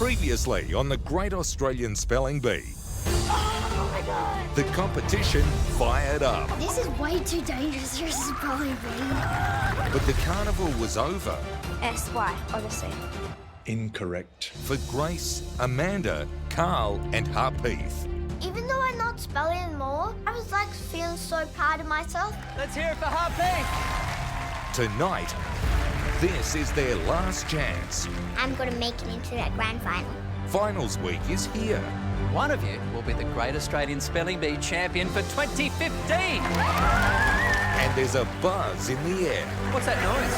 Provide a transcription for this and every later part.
Previously on the Great Australian Spelling Bee. Oh my god! The competition fired up. This is way too dangerous for a spelling bee. But the carnival was over. S-Y, Odyssey. Incorrect. For Grace, Amanda, Carl and Harpeeth. Even though I'm not spelling more, I was like feeling so proud of myself. Let's hear it for Harpeeth. Tonight, this is their last chance. I'm going to make it into that grand final. Finals week is here. One of you will be the Great Australian Spelling Bee champion for 2015. And there's a buzz in the air. What's that noise?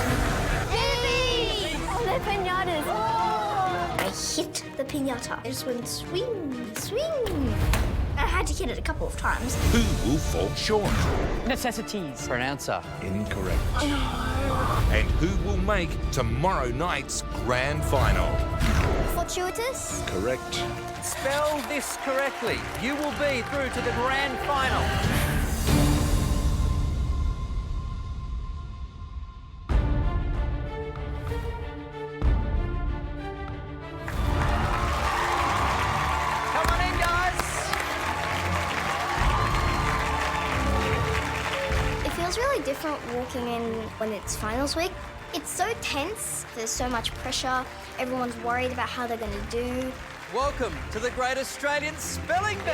Baby! Oh, they're pinatas. Oh. I hit the pinata. I just went swing, swing. I had to hit it a couple of times. Who will fall short? Necessities. Pronouncer. Incorrect. And who will make tomorrow night's grand final? Fortuitous? Correct. Spell this correctly. You will be through to the grand final. Come on in, guys. It feels really different walking in when it's finals week. It's so tense. There's so much pressure. Everyone's worried about how they're going to do. Welcome to the Great Australian Spelling Bee.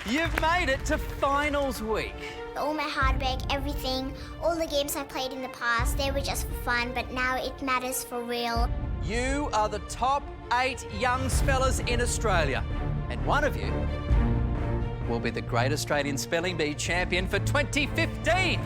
You've made it to finals week. All my hard work, everything, all the games I played in the past, they were just for fun, but now it matters for real. You are the top 8 young spellers in Australia. And one of you will be the Great Australian Spelling Bee champion for 2015.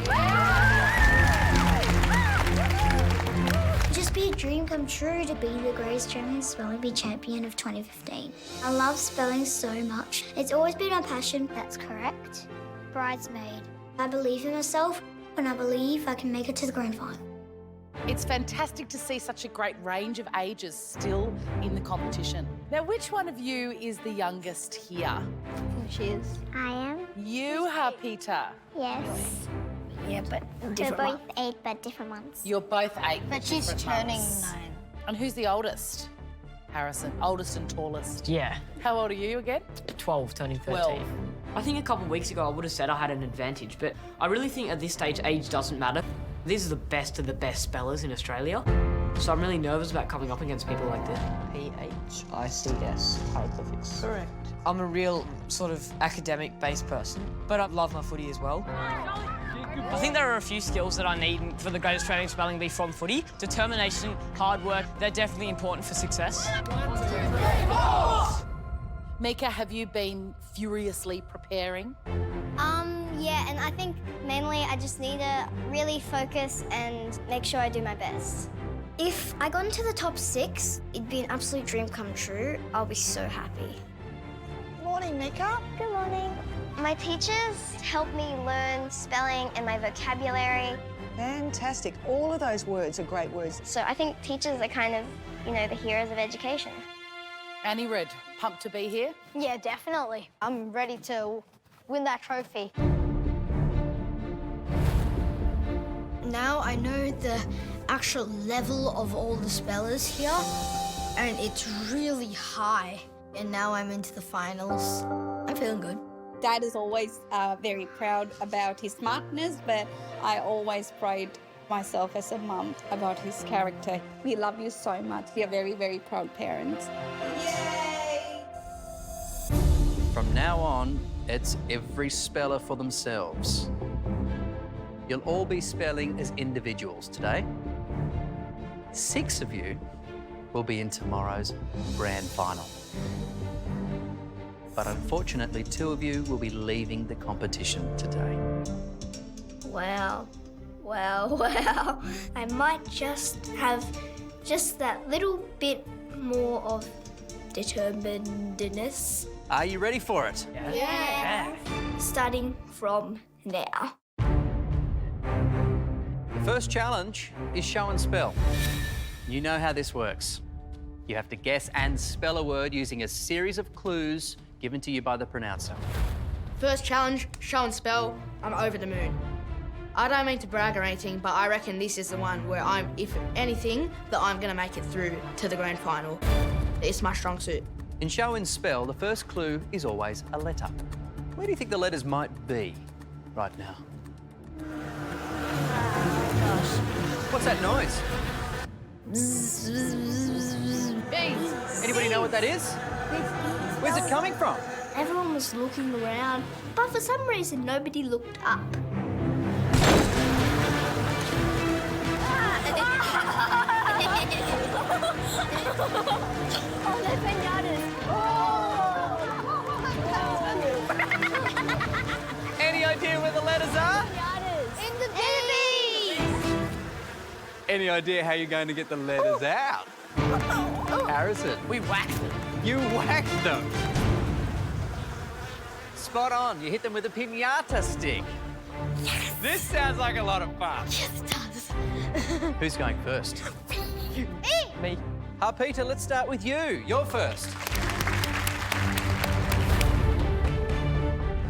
Just be a dream come true to be the Great Australian Spelling Bee champion of 2015. I love spelling so much. It's always been my passion. That's correct. Bridesmaid. I believe in myself, and I believe I can make it to the grand final. It's fantastic to see such a great range of ages still in the competition. Now, which one of you is the youngest here? She is. I am. You, Harpeeta. Yes. Yeah, but We're both 8, but different ones. You're both 8. But she's different turning months. 9. And who's the oldest? Harrison. Oldest and tallest. Yeah, How old are you again? 12, turning 13. 12. I think a couple of weeks ago I would have said I had an advantage, but I really think at this stage age doesn't matter. These are the best of the best spellers in Australia, so I'm really nervous about coming up against people like this. PHICS, hieroglyphics. Correct. I'm a real sort of academic-based person, but I love my footy as well. I think there are a few skills that I need for the Great Australian Spelling Bee from footy. Determination, hard work, they're definitely important for success. Mika, have you been furiously preparing? Yeah, and I think mainly I just need to really focus and make sure I do my best. If I got into the top 6, it'd be an absolute dream come true. I'll be so happy. Morning, Mika. Good morning. My teachers helped me learn spelling and my vocabulary. Fantastic. All of those words are great words. So I think teachers are kind of, the heroes of education. Annie Red, pumped to be here? Yeah, definitely. I'm ready to win that trophy. Now I know the actual level of all the spellers here, and it's really high. And now I'm into the finals. I'm feeling good. Dad is always very proud about his smartness, but I always pride myself as a mum about his character. We love you so much. We are very, very proud parents. Yay! From now on, it's every speller for themselves. You'll all be spelling as individuals today. 6 of you will be in tomorrow's grand final. But unfortunately, 2 of you will be leaving the competition today. Wow. I might just have just that little bit more of determinedness. Are you ready for it? Yeah. Starting from now. The first challenge is show and spell. You know how this works. You have to guess and spell a word using a series of clues given to you by the pronouncer. First challenge, show and spell. I'm over the moon. I don't mean to brag or anything, but I reckon this is the one where if anything, that I'm gonna make it through to the grand final. It's my strong suit. In show and spell, the first clue is always a letter. Where do you think the letters might be right now? What's that noise? Anybody know what that is? Where's it coming from? Everyone was looking around, but for some reason nobody looked up. Oh, they're pinatas. Any idea where the letters are? In the bee. Any idea how you're going to get the letters out? Harrison. We whacked them. You whacked them. Spot on. You hit them with a pinata stick. Yes. This sounds like a lot of fun. Yes, it does. Who's going first? Me. Peter, let's start with you. You're first.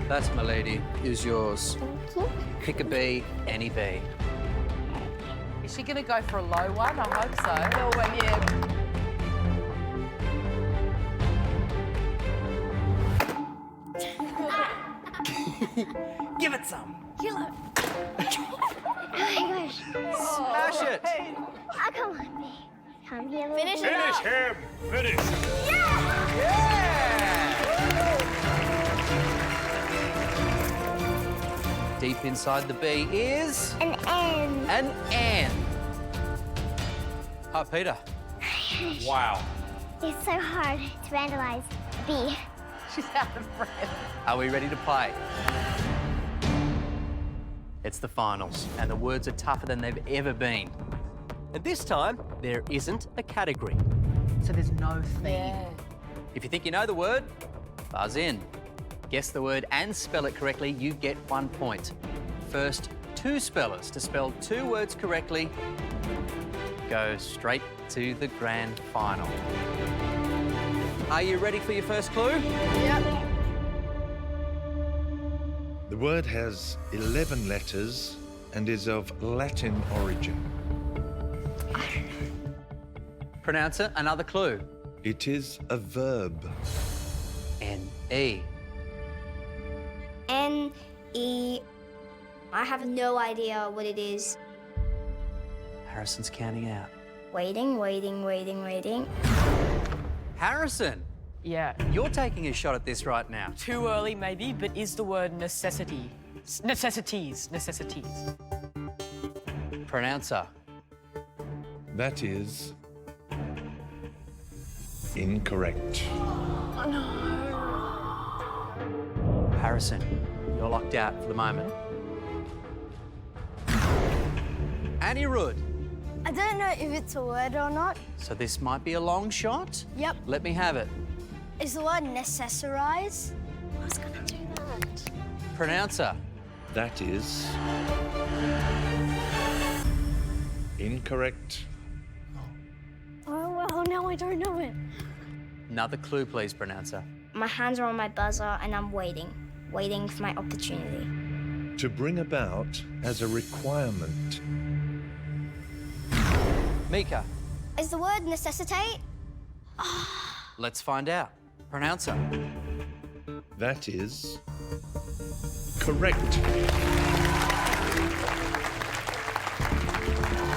That, my lady, is yours. Thank you. Pick a bee, any bee. Is she going to go for a low one? I hope so. No one, yeah. Give it some. Oh my gosh. Smash it. Oh, come on, me. Come here. Finish Finish him! Finish! Deep inside the bee is... An N. an N. Peter. Wow. It's so hard to vandalize B. She's out of breath. Are we ready to play? It's the finals, and the words are tougher than they've ever been. And this time, there isn't a category. So there's no theme. Yeah. If you think you know the word, buzz in. Guess the word and spell it correctly, you get 1 point. First, 2 spellers to spell 2 words correctly go straight to the grand final. Are you ready for your first clue? Yep. The word has 11 letters and is of Latin origin. Pronounce it. Another clue. It is a verb. N-E. N-E. I have no idea what it is. Harrison's counting out. Waiting, waiting, waiting, waiting. Harrison, Yeah. you're taking a shot at this right now. Too early, maybe, but is the word necessity? Necessities. Pronouncer. That is incorrect. Harrison, you're locked out for the moment. Annie Rood. I don't know if it's a word or not. So this might be a long shot. Yep. Let me have it. Is the word necessarize? I was gonna do that. That Pronouncer. is incorrect. Oh, well, now I don't know it. Another clue, please, pronouncer. My hands are on my buzzer and I'm waiting for my opportunity. To bring about as a requirement. Mika. Is the word necessitate? Let's find out. Pronouncer. That is correct.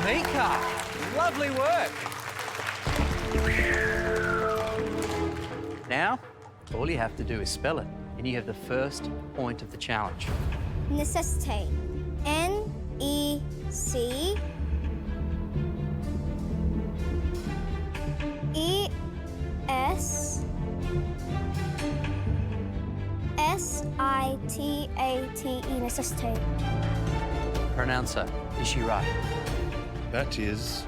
Mika, lovely work. Now, all you have to do is spell it, and you have the first point of the challenge. Necessitate. N-E-C... E-S-S-I-T-A-T-E, necessitate. Pronouncer, is she right? That is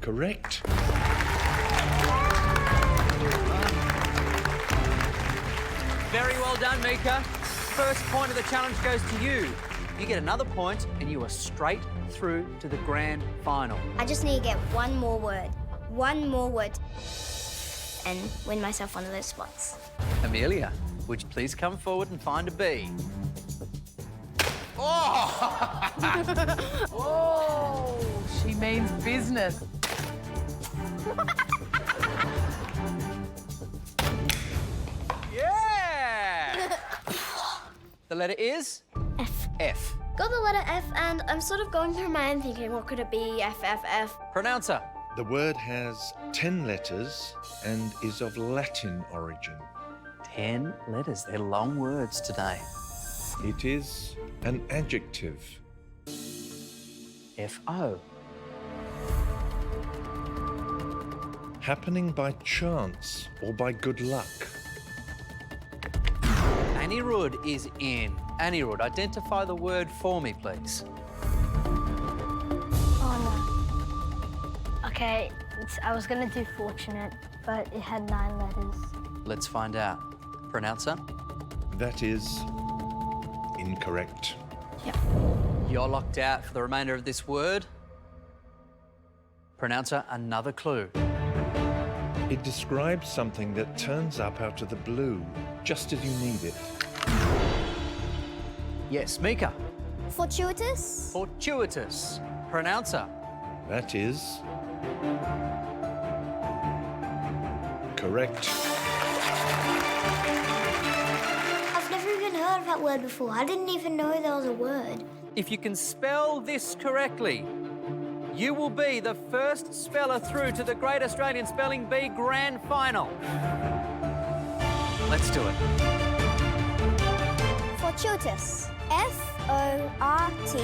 correct. Very well done, Mika. First point of the challenge goes to you. You get another point, and you are straight through to the grand final. I just need to get one more word. One more word. And win myself one of those spots. Amelia, Would you please come forward and find a B? Oh, she means business. Yeah! The letter is? F. F. Got the letter F, and I'm sort of going through my mind thinking, what could it be? F, F, F. Pronouncer. The word has 10 letters and is of Latin origin. 10 letters. They're long words today. It is an adjective. F-O. Happening by chance or by good luck. Anirudh is in. Anirudh, identify the word for me, please. Oh no. Okay, I was gonna do fortunate, but it had 9 letters. Let's find out. Pronouncer. That is incorrect. You're locked out for the remainder of this word. Pronouncer, another clue. It describes something that turns up out of the blue, just as you need it. Yes, Mika. Fortuitous? Fortuitous. Pronouncer. That is correct. I've never even heard of that word before. I didn't even know there was a word. If you can spell this correctly, you will be the first speller through to the Great Australian Spelling Bee Grand Final. Let's do it. Fortuitous. F-O-R-T.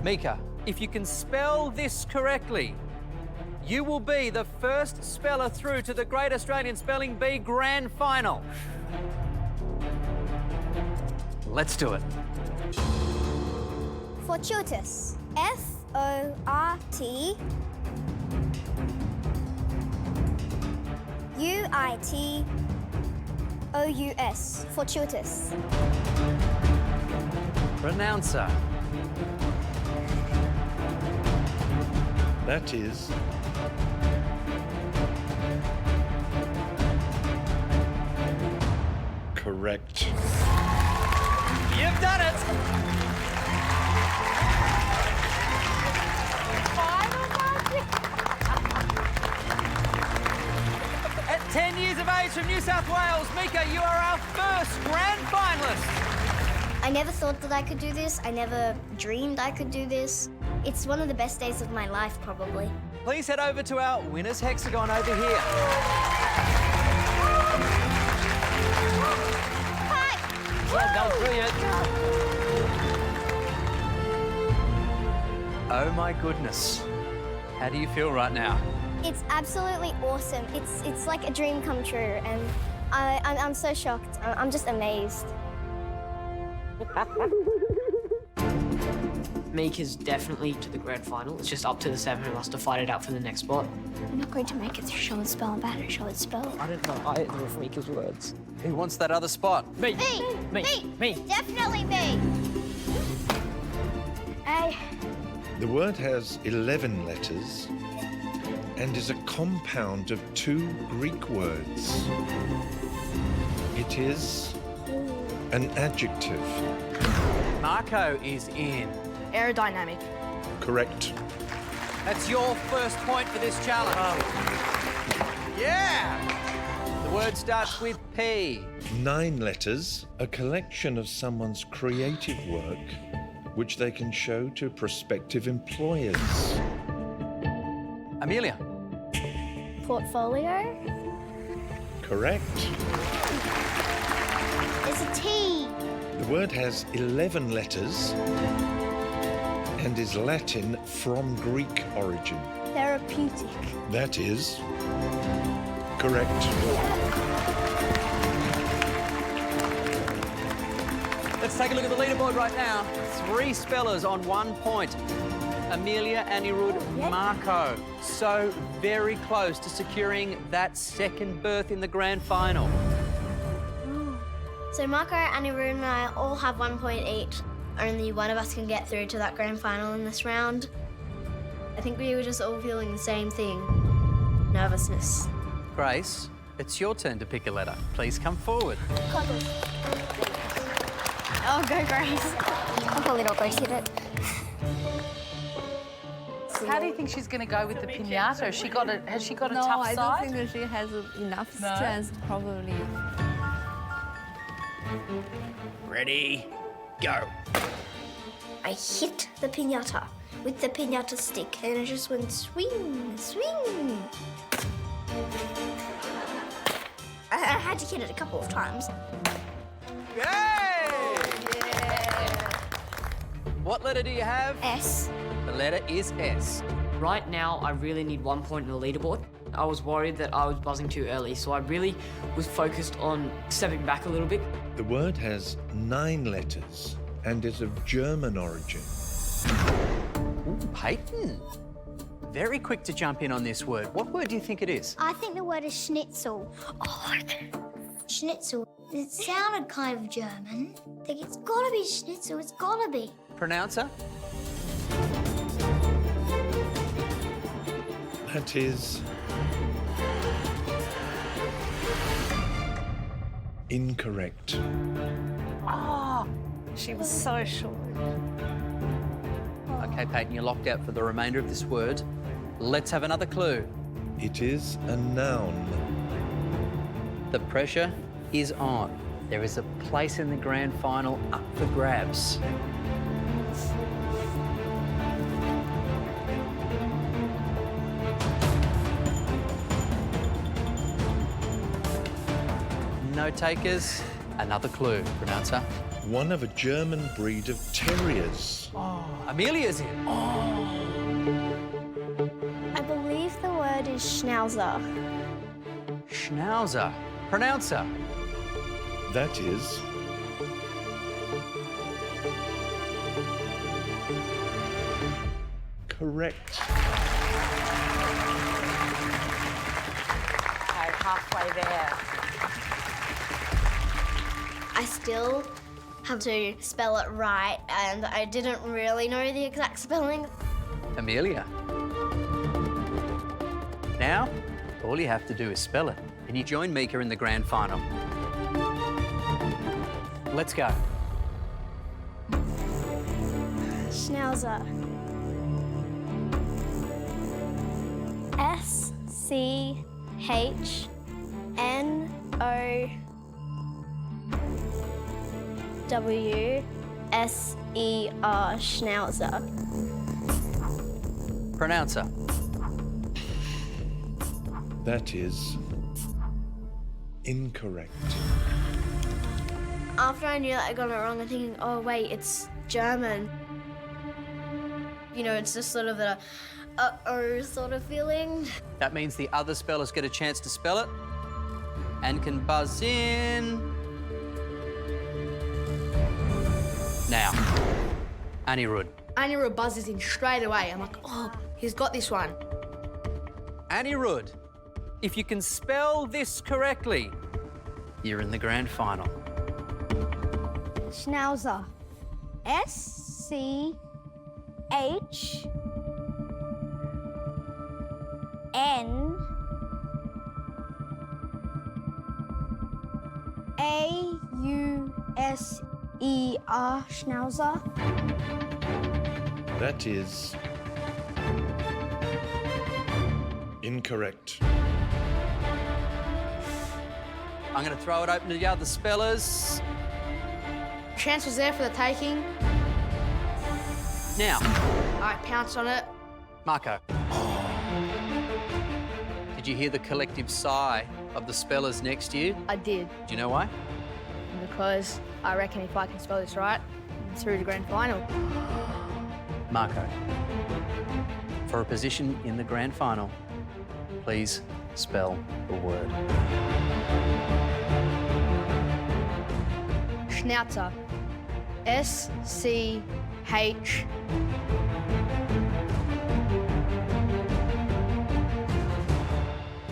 Mika, if you can spell this correctly, you will be the first speller through to the Great Australian Spelling Bee Grand Final. Let's do it. Fortuitous. F-O-R-T. U-I-T-O-U-S. Fortuitous. Pronouncer. That is correct. You've done it! At 10 years of age from New South Wales, Mika, you are our first grand finalist. I never thought that I could do this. I never dreamed I could do this. It's one of the best days of my life, probably. Please head over to our winner's hexagon over here. Hi! That was brilliant. Oh my goodness. How do you feel right now? It's absolutely awesome. It's like a dream come true, and I'm so shocked. I'm just amazed. Mika's definitely to the grand final. It's just up to the 7 of us to fight it out for the next spot. I'm not going to make it through show and spell. I'm bad at show and spell. I don't know either of Mika's words. Who wants that other spot? Me! Me! Definitely me! Hey. The word has 11 letters and is a compound of 2 Greek words. It is an adjective. Marco is in. Aerodynamic. Correct. That's your first point for this challenge. Yeah! The word starts with P. 9 letters, a collection of someone's creative work which they can show to prospective employers. Amelia. Portfolio? Correct. There's a T. The word has 11 letters and is Latin from Greek origin. Therapeutic. That is correct. Let's take a look at the leaderboard right now. 3 spellers on 1 point. Amelia, Anirudh, Marco. So very close to securing that second berth in the grand final. So Marco, Anirudh and I all have 1 point each. Only one of us can get through to that grand final in this round. I think we were just all feeling the same thing. Nervousness. Grace, it's your turn to pick a letter. Please come forward. Oh, go Grace. I'll probably not Grace hit it. How do you think she's going to go with the pinata? Has she got a tough side? No, I don't think that she has enough strength, probably. Ready, go. I hit the pinata with the pinata stick and it just went swing, swing. I had to hit it a couple of times. Yay! What letter do you have? S. The letter is S. Right now, I really need 1 point in the leaderboard. I was worried that I was buzzing too early, so I really was focused on stepping back a little bit. The word has 9 letters and is of German origin. Ooh, Peyton. Very quick to jump in on this word. What word do you think it is? I think the word is schnitzel. Oh, schnitzel. It sounded kind of German. I think it's gotta be schnitzel, it's gotta be. Pronouncer? That is incorrect. Oh, she was so short. Okay, Peyton, you're locked out for the remainder of this word. Let's have another clue. It is a noun. The pressure is on. There is a place in the grand final up for grabs. No takers. Another clue, pronouncer. One of a German breed of terriers. Oh, Amelia's in. Oh. I believe the word is schnauzer. Schnauzer. Pronouncer. That is correct. Okay, halfway there. I still have to spell it right, and I didn't really know the exact spelling. Amelia. Now, all you have to do is spell it, and you join Mika in the grand final. Let's go. Schnauzer. S-C-H-N-O-W-S-E-R, Schnauzer. Pronouncer. That is incorrect. After I knew that I got it wrong, I'm thinking, oh wait, it's German. You know, it's just sort of a uh-oh sort of feeling. That means the other spellers get a chance to spell it and can buzz in. Now, Anirudh. Anirudh buzzes in straight away. I'm like, oh, he's got this one. Anirudh, if you can spell this correctly, you're in the grand final. Schnauzer. S-C-H-N-A-U-S-E-R, Schnauzer. That is incorrect. I'm going to throw it open to the other spellers. Chance was there for the taking. Now, I pounced on it. Marco. Did you hear the collective sigh of the spellers next to you? I did, Do you know why? because I reckon if I can spell this right, I'm through to grand final. Marco, for a position in the grand final, please spell the word. Schnauzer. S-C-H...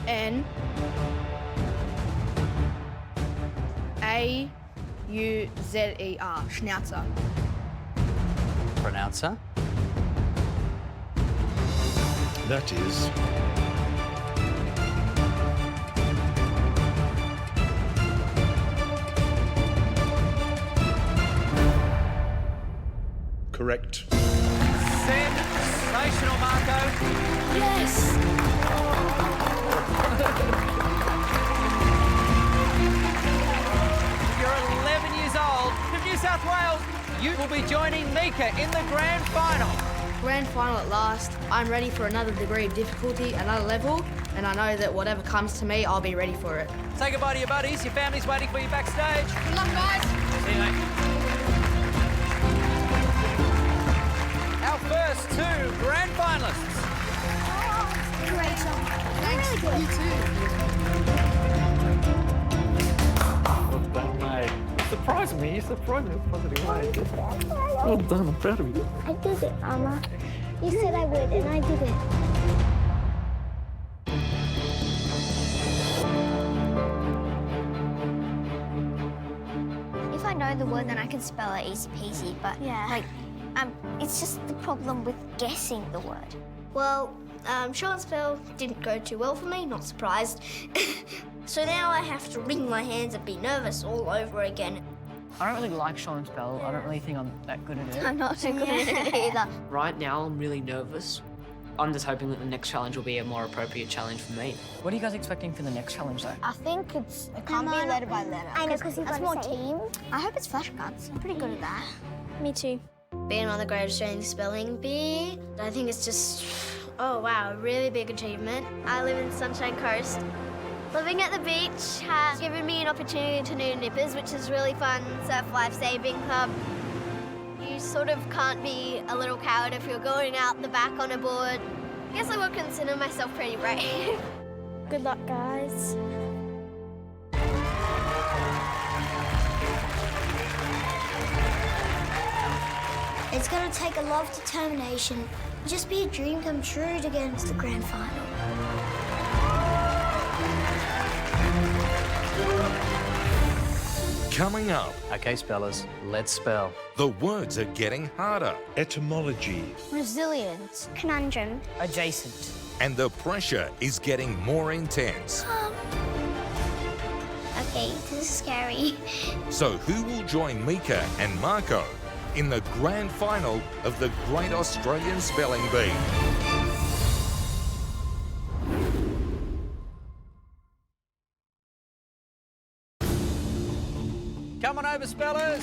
N... A... Z-E-R, Schnauzer. Pronouncer. That is correct. Sensational, Marco. Yes! You're 11 years old from New South Wales. You will be joining Mika in the grand final. Grand final at last. I'm ready for another degree of difficulty, another level, and I know that whatever comes to me, I'll be ready for it. Say goodbye to your buddies. Your family's waiting for you backstage. Good luck, guys. See you, mate. Our first two grand finalists. Great song. Thanks. You too. Well done, mate. You surprised me in a positive way. Well done, I'm proud of you. I did it, Mama. You said I would, and I did it. If I know the word, then I can spell it easy peasy, but it's just the problem with guessing the word. Well, show and spell didn't go too well for me, not surprised. So now I have to wring my hands and be nervous all over again. I don't really like show and spell. I don't really think I'm that good at it. I'm not so good at it either. Right now, I'm really nervous. I'm just hoping that the next challenge will be a more appropriate challenge for me. What are you guys expecting for the next challenge, though? I think it can't be letter by letter. I know, because that's more team. I hope it's flashcards. I'm pretty good at that. Me too. Being on the Great Australian Spelling Bee, I think it's just, oh wow, a really big achievement. I live in the Sunshine Coast. Living at the beach has given me an opportunity to do nippers, which is really fun. Surf Life Saving Club. You sort of can't be a little coward if you're going out the back on a board. I guess I would consider myself pretty brave. Good luck, guys. It's going to take a lot of determination. Just be a dream come true to get into the grand final. Coming up, Okay, spellers, let's spell. the words are getting harder Etymology. Resilience. Conundrum. Adjacent. and the pressure is getting more intense. Okay, this is scary. So who will join Mika and Marco in the grand final of the Great Australian Spelling Bee? Come on over, spellers.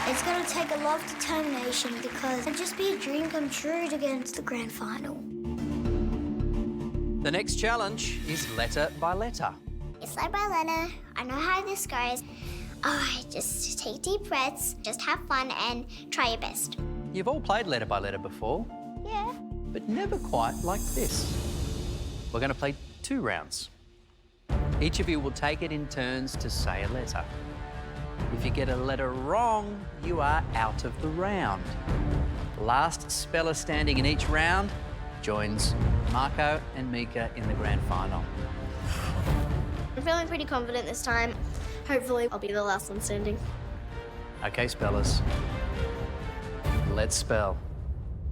It's going to take a lot of determination because it'd just be a dream come true to get into the grand final. The next challenge is letter by letter. It's letter by letter. I know how this goes. All right, just take deep breaths, just have fun and try your best. You've all played letter by letter before, Yeah. but never quite like this. We're going to play 2 rounds. Each of you will take it in turns to say a letter. If you get a letter wrong, you are out of the round. Last speller standing in each round joins Marco and Mika in the grand final. I'm feeling pretty confident this time. Hopefully, I'll be the last one standing. Okay, spellers. Let's spell.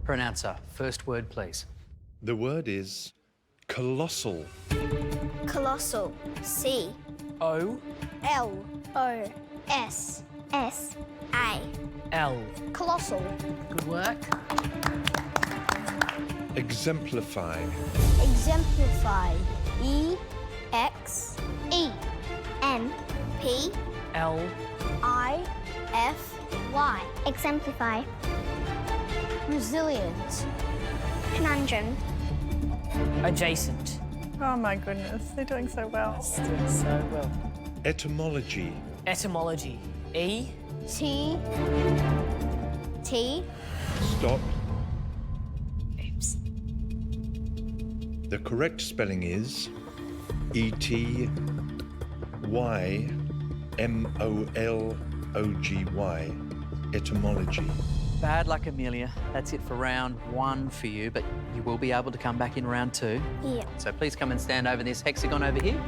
Pronouncer, first word, please. The word is colossal. Colossal. C. O. L. O. S. S. A. L. Colossal. Good work. Exemplify. Exemplify. E. X. E. M. P. L. I. F. Y. Exemplify. Resilience. Conundrum. Adjacent. Oh my goodness, they're doing so well. Doing so well. Etymology. Etymology. E. T. T. Stop. Oops. The correct spelling is etymology. Etymology. Bad luck, Amelia. That's it for round 1 for you, but you will be able to come back in round 2. Yeah. So please come and stand over this hexagon over here.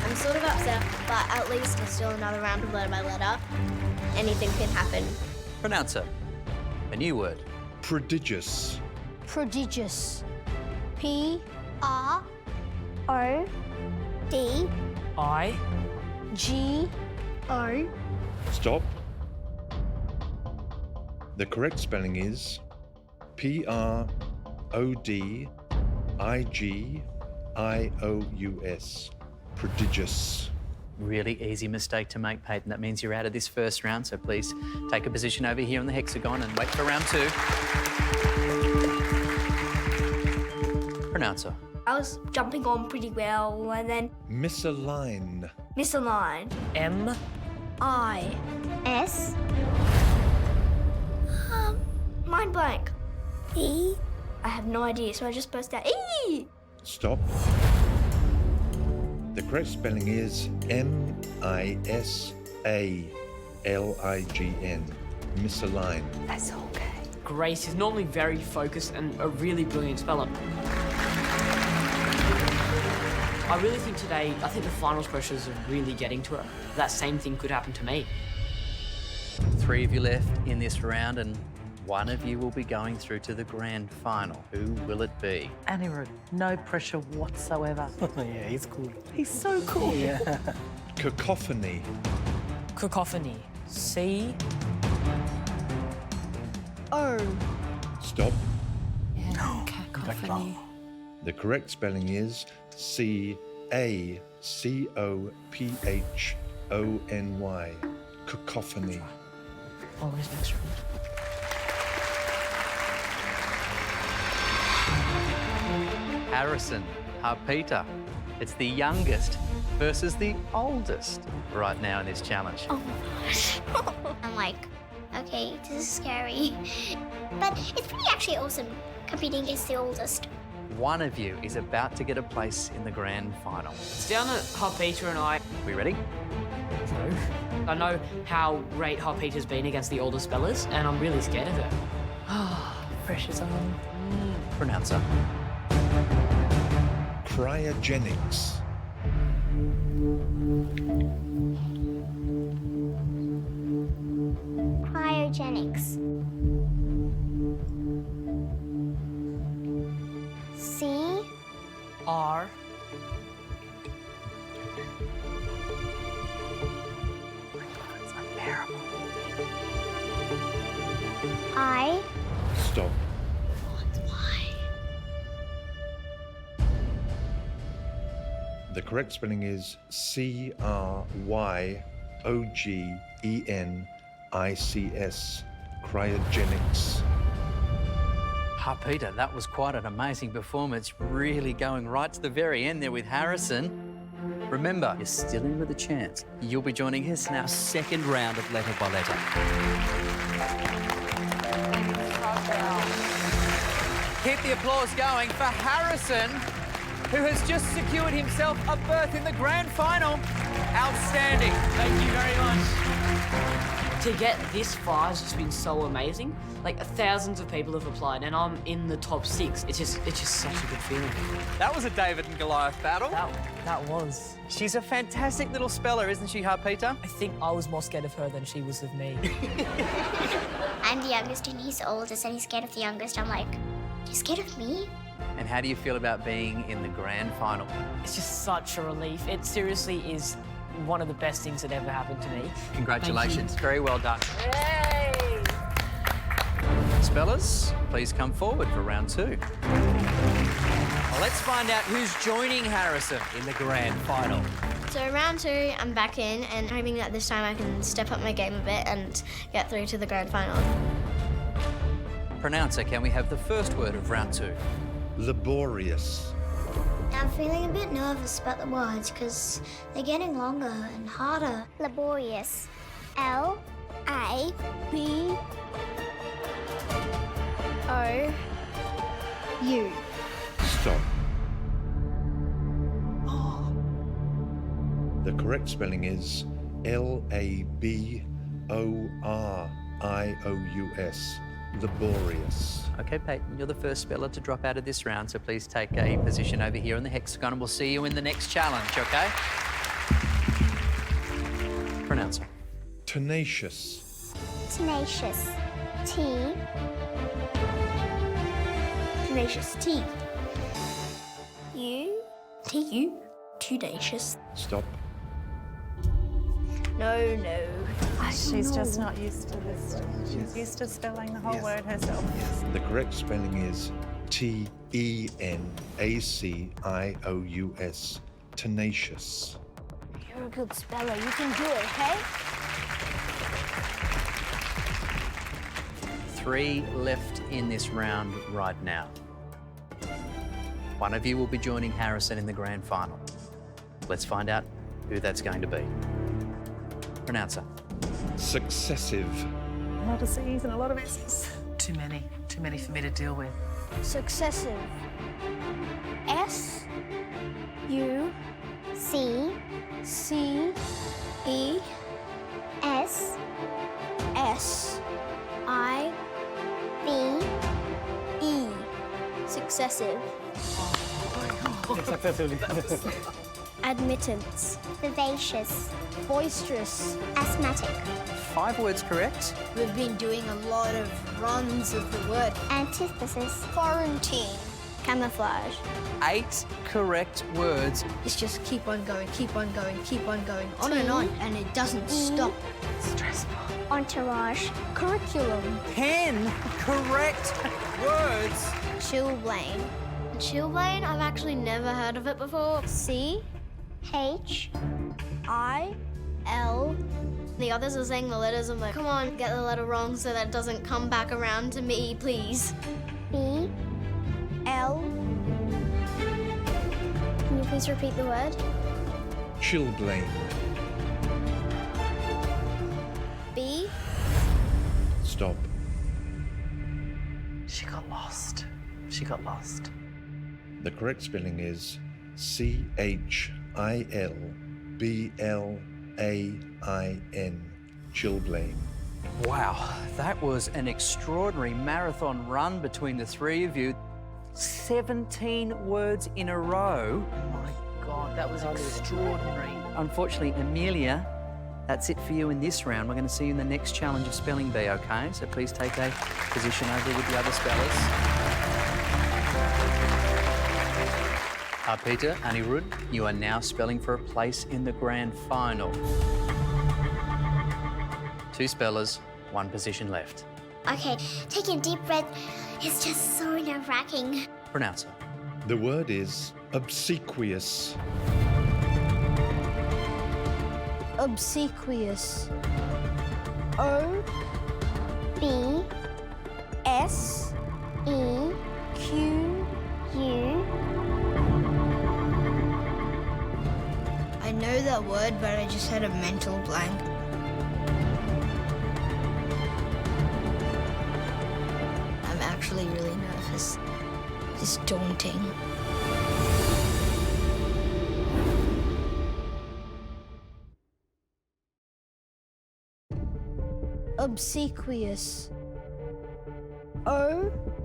I'm sort of upset, but at least there's still another round of letter by letter. Anything can happen. Pronouncer, a new word. Prodigious. Prodigious. P-R-O-D-G-O. Stop. The correct spelling is P-R-O-D-I-G-I-O-U-S. Prodigious. Really easy mistake to make, Peyton. That means you're out of this first round, so please take a position over here on the hexagon and wait for round 2. Pronouncer. I was jumping on pretty well and then Misalign. misalign. M. S. Mind blank. E. I have no idea, so I just burst out E. Stop. The correct spelling is M-I-S-A-L-I-G-N. Misalign. That's okay. Grace is normally very focused and a really brilliant speller. I really think today, I think the finals pressures are really getting to her. That same thing could happen to me. 3 of you left in this round, and 1 of you will be going through to the grand final. Who will it be? Anirudh, no pressure whatsoever. Yeah, he's cool. He's so cool. Yeah. Cacophony. Cacophony. C. O. Stop. Cacophony. The correct spelling is C-A-C-O-P-H-O-N-Y. Cacophony. Always next round. Harrison, Harpeter. It's the youngest versus the oldest right now in this challenge. Oh my gosh. I'm like, okay, this is scary. But it's pretty actually awesome competing against the oldest. 1 of you is about to get a place in the grand final. It's down to Harpeter and I. We ready? No. I know how great Harpeter's been against the older spellers, and I'm really scared of her. Pressure's on. Pronouncer. Cryogenics. Cryogenics. C. R. It's unbearable. I. Stop. The correct spelling is C-R-Y-O-G-E-N-I-C-S. Cryogenics. Harpeter, that was quite an amazing performance, really going right to the very end there with Harrison. Remember, you're still in with a chance. You'll be joining us in our second round of letter by letter. Keep the applause going for Harrison, who has just secured himself a berth in the grand final. Outstanding. Thank you very much. To get this far has just been so amazing. Like, thousands of people have applied, and I'm in the top 6. It's just such a good feeling. That was a David and Goliath battle. That was. She's a fantastic little speller, isn't she, Harpeter? I think I was more scared of her than she was of me. I'm the youngest and he's the oldest and he's scared of the youngest. I'm like, you're scared of me? And how do you feel about being in the grand final? It's just such a relief. It seriously is one of the best things that ever happened to me. Congratulations. Very well done. Yay! Spellers, please come forward for round 2. Well, let's find out who's joining Harrison in the grand final. So round 2, I'm back in and hoping that this time I can step up my game a bit and get through to the grand final. Pronouncer, can we have the first word of round 2? Laborious. I'm feeling a bit nervous about the words because they're getting longer and harder. Laborious. L-A-B-O-U. Stop. The correct spelling is L-A-B-O-R-I-O-U-S. Laborious. Okay, Peyton, you're the first speller to drop out of this round, so please take a position over here on the hexagon and we'll see you in the next challenge, okay? Pronouncer. Tenacious. Tenacious. Tenacious. T-U. Tenacious. Stop. No. She's just not used to this. She's used to spelling the whole word herself. The correct spelling is Tenacious. Tenacious. You're a good speller. You can do it, okay? 3 left in this round right now. One of you will be joining Harrison in the grand final. Let's find out who that's going to be. Pronouncer. Successive. A lot of C's and a lot of S's. Too many for me to deal with. Successive. S-U-C-C-E-S-I-V-E. Successive. Admittance. Vivacious. Boisterous. Asthmatic. 5 words correct. We've been doing a lot of runs of the word. Antithesis. Quarantine. Camouflage. 8 correct words. It's just keep on going, on and on, and it doesn't stop. Stressful. Entourage. Curriculum. 10 correct words. Chilblain. Chilblain? I've actually never heard of it before. C-H-I-L. The others are saying the letters. I'm like, come on, get the letter wrong so that it doesn't come back around to me, please. B-L. Can you please repeat the word? Chilblain. B. Stop. She got lost. The correct spelling is Chilblain. Chilblain. Wow, that was an extraordinary marathon run between the 3 of you. 17 words in a row. Oh my God, that was extraordinary. Unfortunately, Amelia, that's it for you in this round. We're going to see you in the next challenge of Spelling Bee, OK? So please take a position over with the other spellers. Peter, Anirudh, you are now spelling for a place in the grand final. 2 spellers, 1 position left. Okay, taking a deep breath is just so nerve-wracking. Pronouncer. The word is obsequious. Obsequious. O-B-S-E-Q-U. I know that word, but I just had a mental blank. I'm actually really nervous. It's daunting. Obsequious. O-B-S-E-Q-U.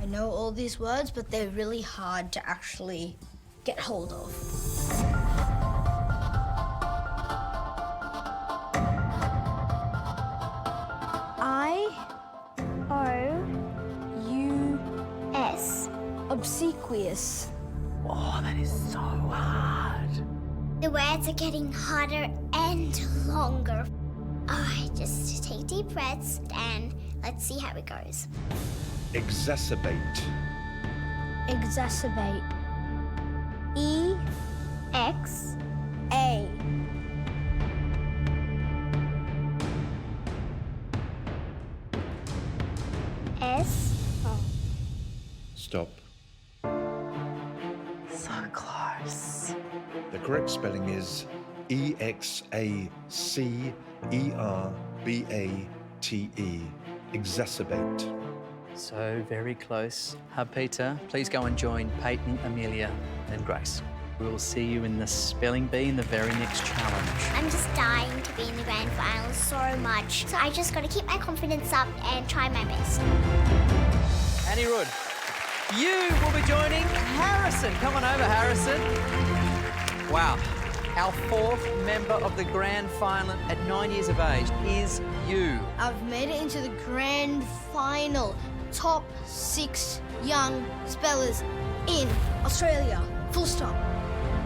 I know all these words, but they're really hard to actually get hold of. I-O-U-S. Obsequious. Oh, that is so hard. The words are getting harder and longer. All right, just take deep breaths and let's see how it goes. Exacerbate. Exacerbate. E-X-A. S. Stop. So close. The correct spelling is E-X-A-C-E-R-B-A-T-E. Exacerbate. So very close. Peter, please go and join Peyton, Amelia and Grace. We will see you in the Spelling Bee in the very next challenge. I'm just dying to be in the grand final so much. So I just got to keep my confidence up and try my best. Annie Rood, you will be joining Harrison. Come on over, Harrison. Wow. Our fourth member of the grand final at 9 years of age is you. I've made it into the grand final. Top 6 young spellers in Australia. Full stop.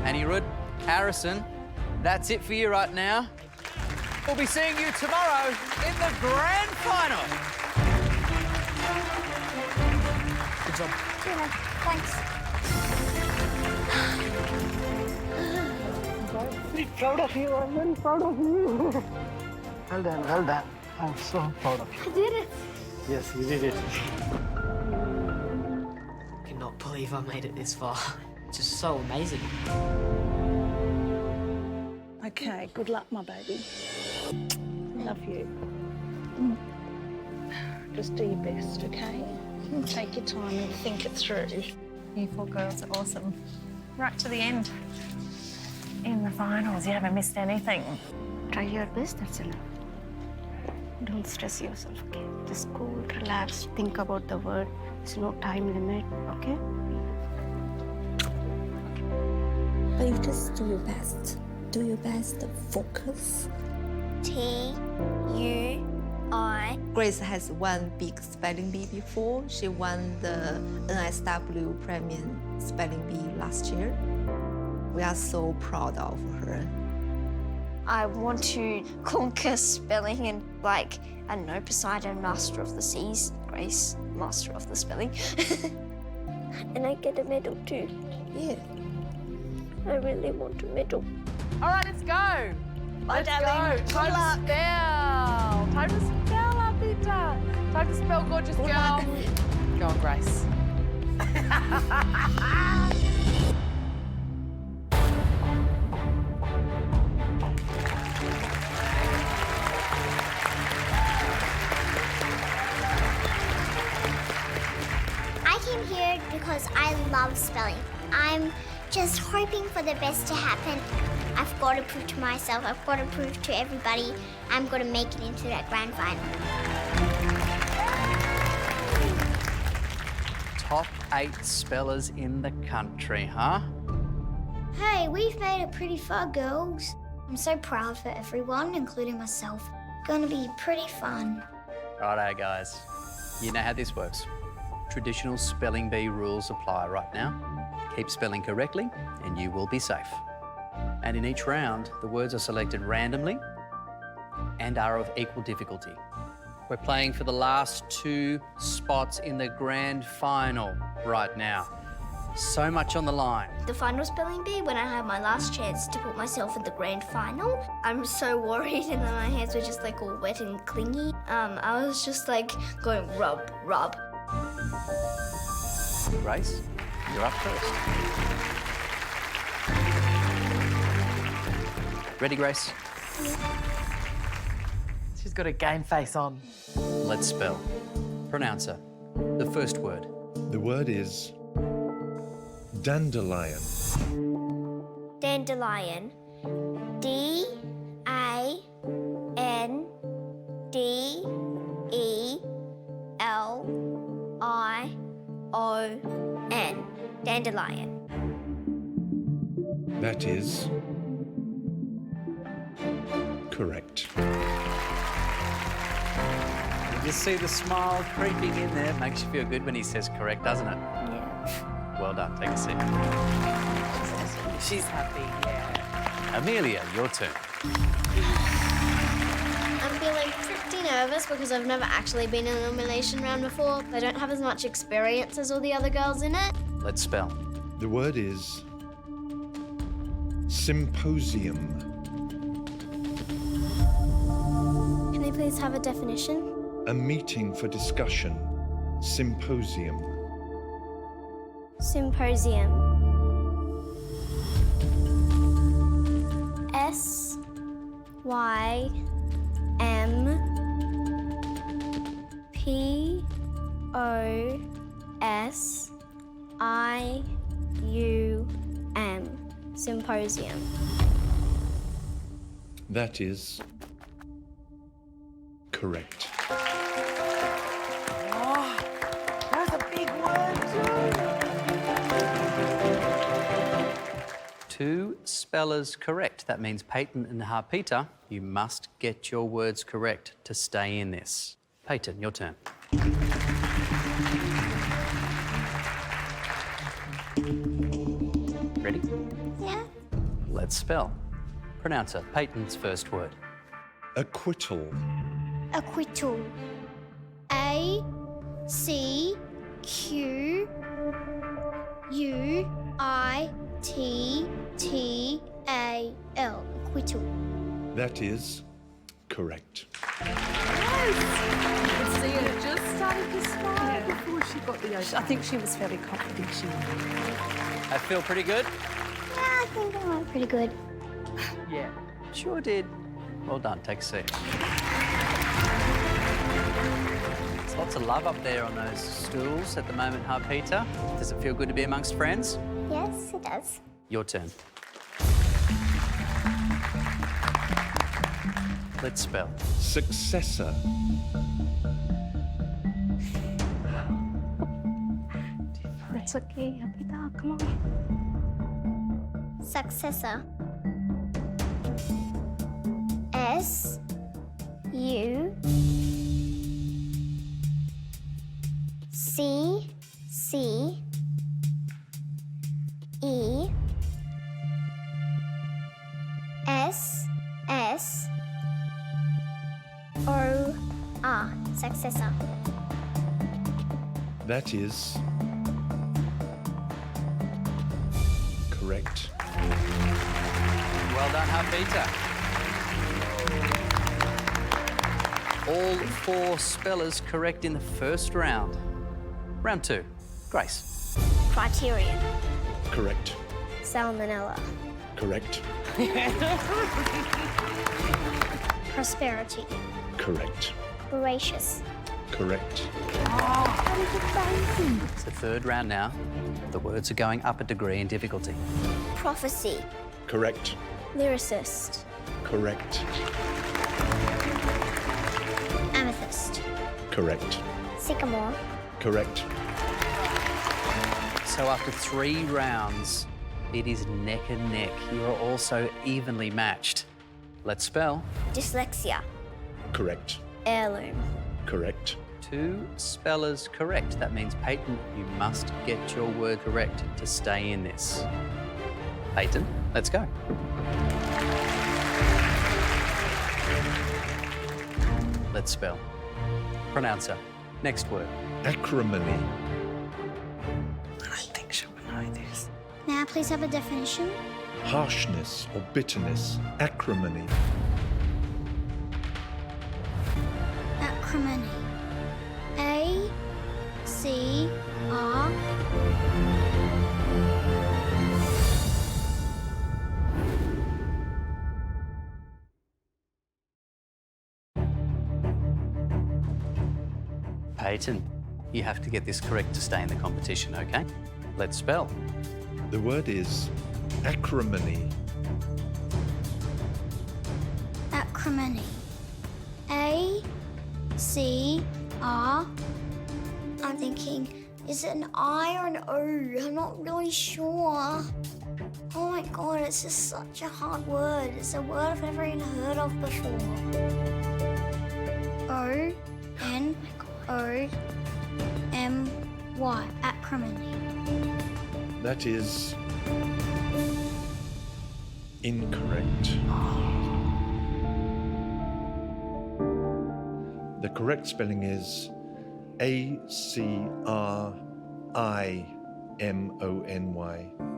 Annie Rood, Harrison, that's it for you right now. We'll be seeing you tomorrow in the grand final. Good job. Yeah, thanks. I'm proud of you. I'm very proud of you. Well done, well done. I'm so proud of you. I did it. Yes, you did it. I cannot believe I made it this far. It's just so amazing. Okay, good luck, my baby. Love you. Just do your best, okay? Take your time and think it through. You four girls are awesome. Right to the end. In the finals, you haven't missed anything. Try your best, that's enough. Don't stress yourself, okay? Just cool, relax, think about the word. There's no time limit, okay? But you just do your best. Do your best, focus. T-U-I. Grace has won big spelling bee before. She won the NSW Premium Spelling Bee last year. We are so proud of her. I want to conquer spelling and, like, I don't know, Poseidon, Master of the Seas, Grace, Master of the Spelling. And I get a medal too. Yeah. I really want a medal. All right, let's go. Let's darling. go. Time to spell. Time to spell, Apita. Time to spell, gorgeous girl. Go on, Grace. I came here because I love spelling. I'm just hoping for the best to happen. I've got to prove to myself, I've got to prove to everybody, I'm going to make it into that grand final. Top 8 spellers in the country, huh? Hey, we've made it pretty far, girls. I'm so proud for everyone, including myself. It's going to be pretty fun. Righto, guys. You know how this works. Traditional spelling bee rules apply right now. Keep spelling correctly and you will be safe. And in each round, the words are selected randomly and are of equal difficulty. We're playing for the last 2 spots in the grand final right now. So much on the line. The final spelling bee, when I had my last chance to put myself in the grand final, I'm so worried and then my hands were just like all wet and clingy. I was just like going rub, rub. Grace, you're up first. Ready, Grace? She's got a game face on. Let's spell. Pronouncer. The first word. The word is dandelion. Dandelion. D-A-N-D-E-L-I-O-N. Dandelion. That is correct. You just see the smile creeping in there. Makes you feel good when he says correct, doesn't it? Yeah. Well done. Take a seat. She's happy, yeah. Amelia, your turn. I'm feeling pretty nervous because I've never actually been in an elimination round before. I don't have as much experience as all the other girls in it. Let's spell. The word is symposium. Can they please have a definition? A meeting for discussion. Symposium. Symposium. S-Y-M-P-O-S-I-U-M. Symposium. That is correct. Oh, that was a big 2 spellers correct. That means Peyton and Harpeter, you must get your words correct to stay in this. Peyton, your turn. Ready? Yeah. Let's spell. Pronouncer, Peyton's first word. Acquittal. Acquittal. A-C-Q-U-I-T-T-A-L. Acquittal. That is correct. Yes! You could see her just starting to smile before she got the ocean. I think she was fairly confident she would. I feel pretty good? Yeah, I think I went pretty good. Yeah. Sure did. Well done. Take a seat. There's lots of love up there on those stools at the moment, Harpeter. Does it feel good to be amongst friends? Yes, it does. Your turn. Let's spell. Successor. It's okay, Abita, come on. Successor. S U C C E S S O R. Successor. That is correct. Well done, Harpeter. All 4 spellers correct in the first round. Round 2. Grace. Criterion. Correct. Salmonella. Correct. Prosperity. Correct. Voracious. Correct. It's the third round now. The words are going up a degree in difficulty. Prophecy. Correct. Lyricist. Correct. Amethyst. Correct. Sycamore. Correct. So after 3 rounds, it is neck and neck. You are also evenly matched. Let's spell. Dyslexia. Correct. Heirloom. Correct. 2 spellers correct. That means, Peyton, you must get your word correct to stay in this. Peyton, let's go. Let's spell. Pronouncer. Next word. Acrimony. I think she would know this. May I please have a definition? Harshness or bitterness. Acrimony. Acrimony. A C R Peyton, you have to get this correct to stay in the competition, okay? Let's spell. The word is acrimony. acrimony. A C R. I'm thinking, is it an I or an O? I'm not really sure. Oh my god, it's just such a hard word. It's a word I've never even heard of before. O N O M Y. Acrimony. That is incorrect. The correct spelling is A-C-R-I-M-O-N-Y,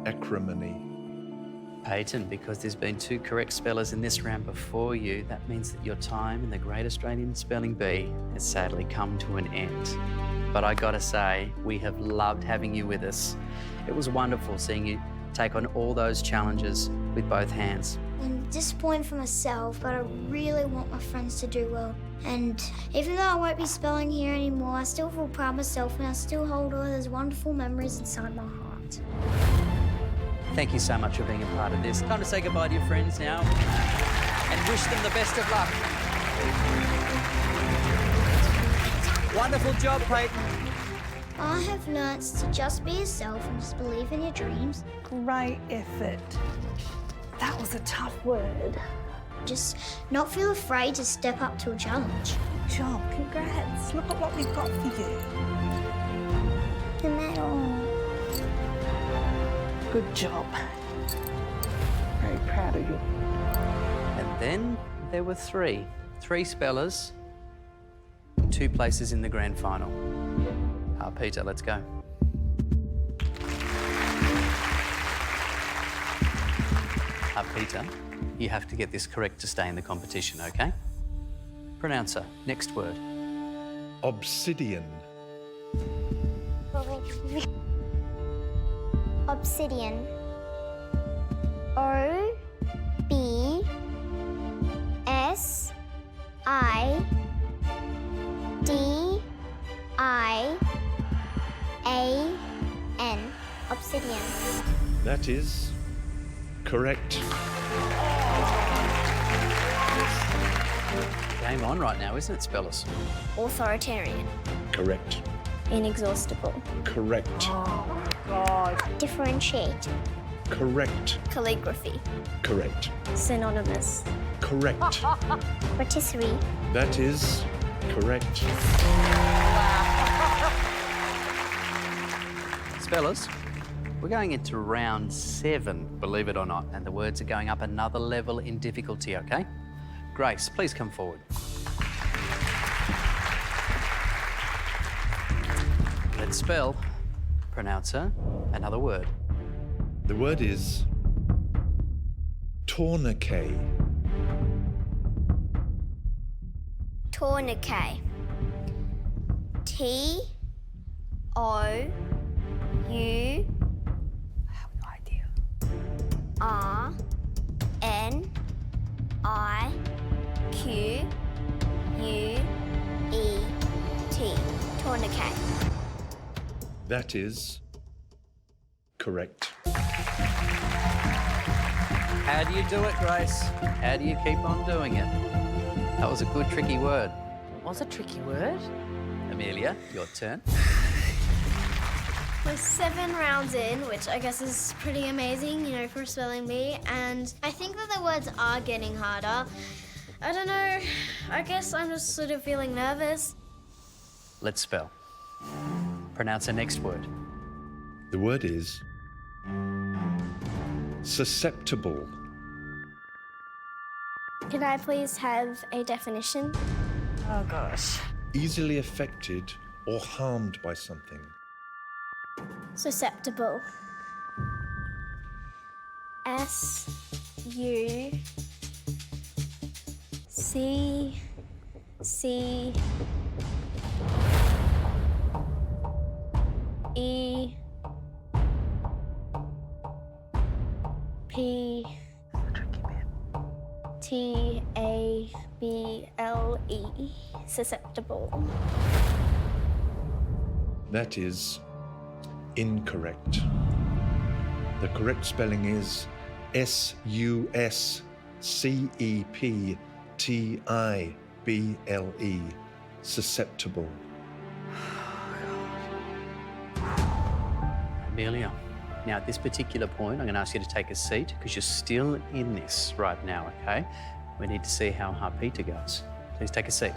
acrimony. Peyton, because there's been 2 correct spellers in this round before you, that means that your time in the Great Australian Spelling Bee has sadly come to an end. But I gotta say, we have loved having you with us. It was wonderful seeing you take on all those challenges with both hands. I'm disappointed for myself, but I really want my friends to do well. And even though I won't be spelling here anymore, I still feel proud of myself and I still hold all those wonderful memories inside my heart. Thank you so much for being a part of this. Time to say goodbye to your friends now and wish them the best of luck. Wonderful job, Peyton. I have learnt to just be yourself and just believe in your dreams. Great effort. That was a tough word. Just not feel afraid to step up to a challenge. Job, congrats. Look at what we've got for you. The medal. Good job. Very proud of you. And then there were three spellers, 2 places in the grand final. Peter, let's go. Peter, you have to get this correct to stay in the competition, okay? Pronouncer, next word. Obsidian. Obsidian. O-B-S-I-D-I-A-N. Obsidian. That is correct. Game on right now, isn't it, spellers? Authoritarian. Correct. Inexhaustible. Correct. Oh, God. Differentiate. Correct. Calligraphy. Correct. Synonymous. Correct. Rotisserie. That is correct. Spellers, we're going into round 7, believe it or not, and the words are going up another level in difficulty, okay? Grace, please come forward. Let's spell, pronouncer, another word. The word is tourniquet. Tourniquet. T-O-U... I have no idea. R-N-I-Q-U-E-T. Tourniquet. That is correct. How do you do it, Grace? How do you keep on doing it? That was a good, tricky word. It was a tricky word. Amelia, your turn. We're 7 rounds in, which I guess is pretty amazing, you know, for a spelling bee. And I think that the words are getting harder. I don't know. I guess I'm just sort of feeling nervous. Let's spell. Pronounce the next word. The word is susceptible. Can I please have a definition? Oh, gosh. Easily affected or harmed by something. Susceptible. S-U-C-C-E-T-A-B-L-E. Susceptible. That is incorrect. The correct spelling is S-U-S-C-E-P-T-I-B-L-E. Susceptible. Amelia, now at this particular point, I'm going to ask you to take a seat because you're still in this right now, okay? We need to see how Peter goes. Please take a seat.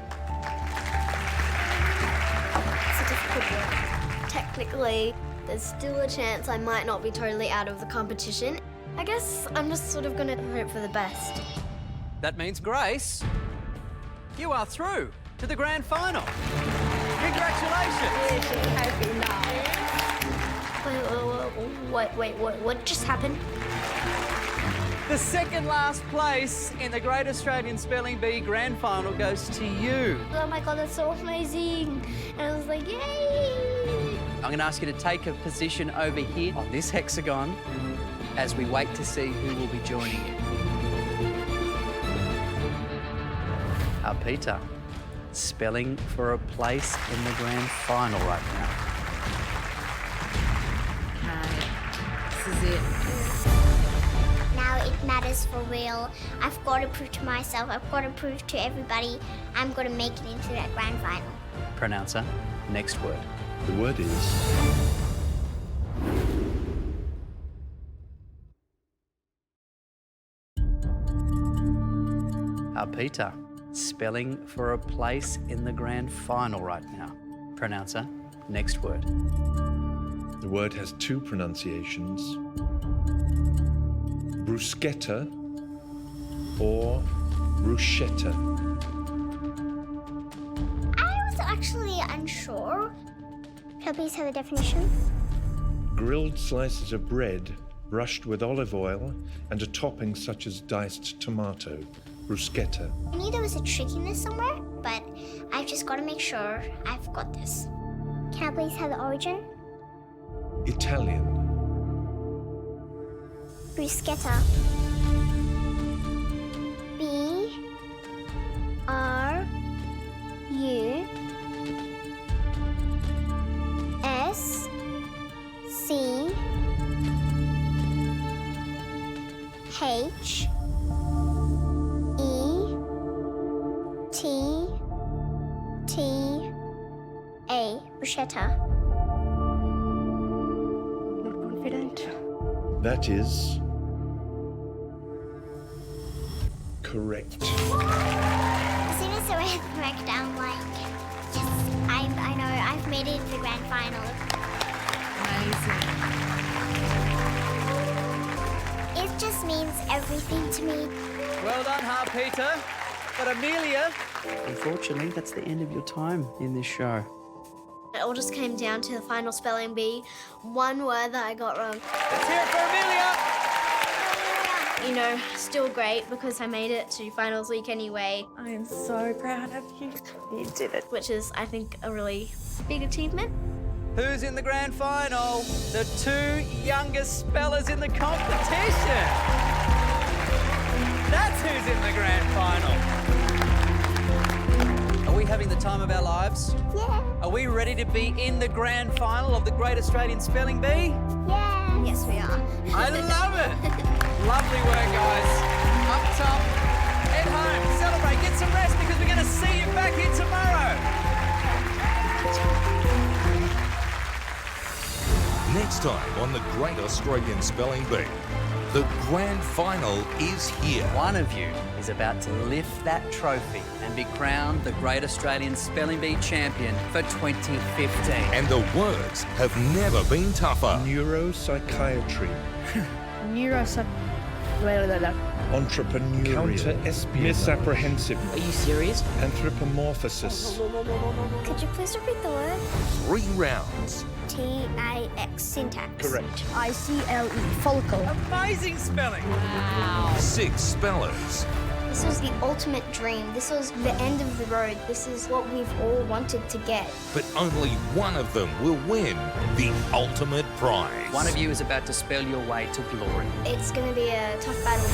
It's a difficult word. Technically, there's still a chance I might not be totally out of the competition. I guess I'm just sort of going to hope for the best. That means, Grace, you are through to the grand final. Congratulations. Happy now. Wait, what just happened? The second last place in the Great Australian Spelling Bee Grand Final goes to you. Oh my God, that's so amazing. And I was like, yay! I'm going to ask you to take a position over here on this hexagon as we wait to see who will be joining you. Peter, spelling for a place in the grand final right now. This is it. Now it matters for real. I've got to prove to myself, I've got to prove to everybody, I'm going to make it into that grand final. Pronouncer, next word. The word is Peter, spelling for a place in the grand final right now. Pronouncer, next word. The word has two pronunciations. Bruschetta or bruschetta. I was actually unsure. Can I please have a definition? Grilled slices of bread brushed with olive oil and a topping such as diced tomato. Bruschetta. I knew there was a trick in this somewhere, but I've just got to make sure I've got this. Can I please have the origin? Italian. Bruschetta. B-R-U-S-C-H-E-T-T-A. Bruschetta. Not confident. That is correct. As soon as I read correct, I'm like, yes, I know, I've made it to the grand final. Amazing. It just means everything to me. Well done, Peter. But Amelia, unfortunately, that's the end of your time in this show. It all just came down to the final spelling bee. One word that I got wrong. Let's hear it for Amelia. You know, still great because I made it to finals week anyway. I am so proud of you. You did it. Which is, I think, a really big achievement. Who's in the grand final? The two youngest spellers in the competition. That's who's in the grand final. Are we having the time of our lives? Yeah. Are we ready to be in the grand final of the Great Australian Spelling Bee? Yeah. Yes, we are. I love it. Lovely work, guys. Up top, head home, celebrate, get some rest because we're going to see you back here tomorrow. Next time on the Great Australian Spelling Bee, the grand final is here. One of you is about to lift that trophy and be crowned the Great Australian Spelling Bee champion for 2015. And the words have never been tougher. Neuropsychiatry. Entrepreneurial. Counter-espionage. Misapprehensive. Are you serious? Anthropomorphosis. Could you please repeat the word? 3 rounds. T-I-X, syntax. Correct. I-C-L-E, follicle. Amazing spelling. Wow. 6 spellers. This was the ultimate dream. This was the end of the road. This is what we've all wanted to get. But only one of them will win the ultimate prize. One of you is about to spell your way to glory. It's going to be a tough battle.